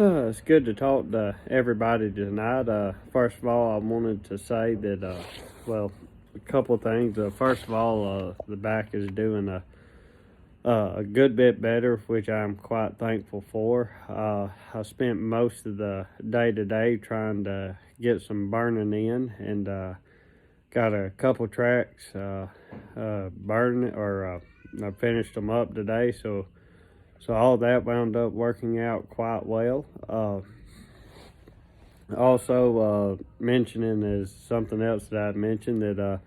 It's good to talk to everybody tonight. First of all, I wanted to say that, a couple of things. First of all, the back is doing a good bit better, which I'm quite thankful for. I spent most of the day today trying to get some burning in, and got a couple tracks burning, or I finished them up today, so all that wound up working out quite well. Also, mentioning is something else that I mentioned, that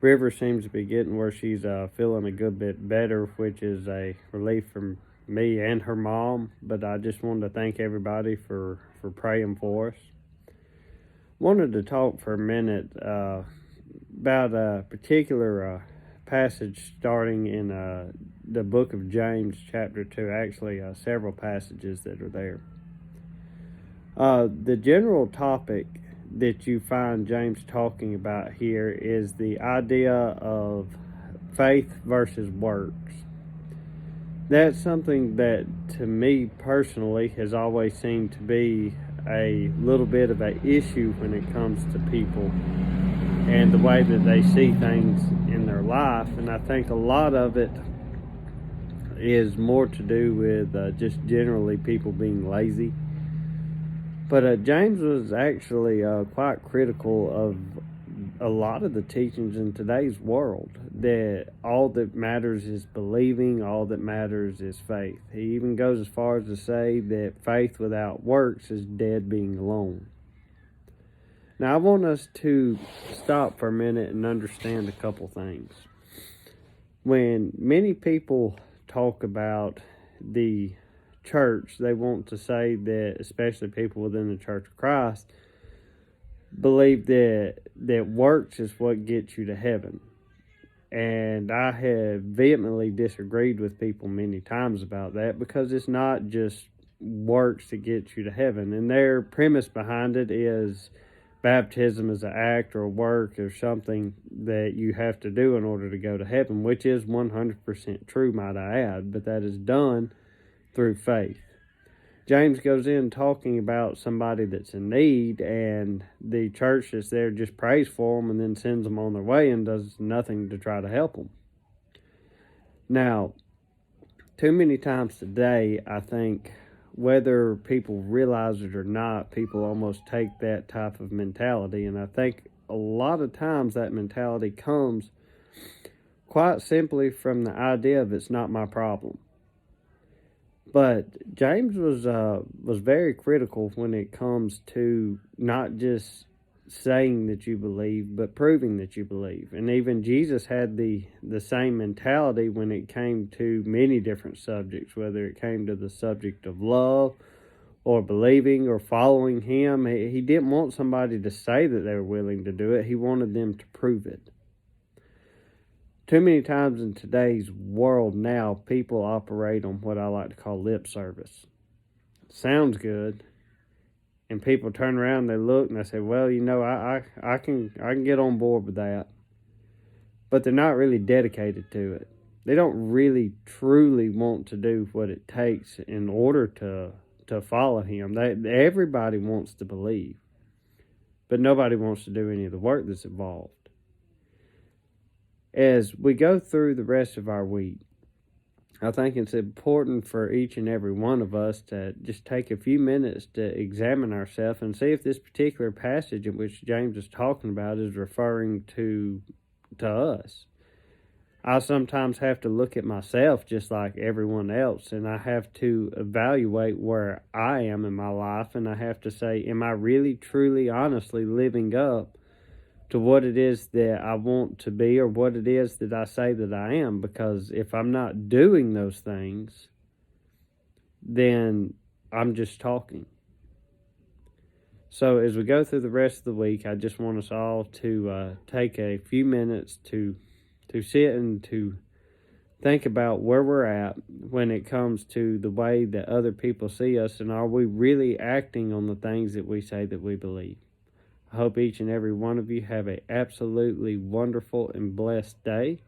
River seems to be getting where she's feeling a good bit better, which is a relief from me and her mom. But I just wanted to thank everybody for praying for us. Wanted to talk for a minute about a particular passage starting in the book of James, chapter 2. Actually, several passages that are there. The general topic that you find James talking about here is the idea of faith versus works. That's something that, to me personally, has always seemed to be a little bit of an issue when it comes to people and the way that they see things in their life. And I think a lot of it is more to do with just generally people being lazy. But James was actually quite critical of a lot of the teachings in today's world, that all that matters is believing, all that matters is faith. He even goes as far as to say that faith without works is dead being alone. Now, I want us to stop for a minute and understand a couple things. When many people talk about the church, they want to say that, especially people within the Church of Christ, believe that works is what gets you to heaven. And I have vehemently disagreed with people many times about that, because it's not just works to get you to heaven. And their premise behind it is baptism is an act or a work or something that you have to do in order to go to heaven, which is 100% true, might I add, but that is done through faith. James goes in talking about somebody that's in need, and the church that's there just prays for them and then sends them on their way and does nothing to try to help them. Now, too many times today, I think, whether people realize it or not, people almost take that type of mentality. And I think a lot of times that mentality comes quite simply from the idea of it's not my problem. But James was very critical when it comes to not just saying that you believe, but proving that you believe. And even Jesus had the same mentality when it came to many different subjects, whether it came to the subject of love or believing or following him. He didn't want somebody to say that they were willing to do it. He wanted them to prove it. Too many times in today's world now, people operate on what I like to call lip service. Sounds good. And people turn around, they look, and they say, well, I can get on board with that. But they're not really dedicated to it. They don't really, truly want to do what it takes in order to follow him. Everybody wants to believe. But nobody wants to do any of the work that's involved. As we go through the rest of our week, I think it's important for each and every one of us to just take a few minutes to examine ourselves and see if this particular passage in which James is talking about is referring to us. I sometimes have to look at myself just like everyone else, and I have to evaluate where I am in my life, and I have to say, am I really, truly, honestly living up to what it is that I want to be, or what it is that I say that I am? Because if I'm not doing those things, then I'm just talking. So as we go through the rest of the week, I just want us all to take a few minutes to sit and to think about where we're at when it comes to the way that other people see us, and are we really acting on the things that we say that we believe? I hope each and every one of you have an absolutely wonderful and blessed day.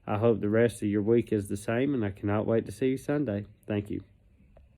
I hope the rest of your week is the same, and I cannot wait to see you Sunday. Thank you.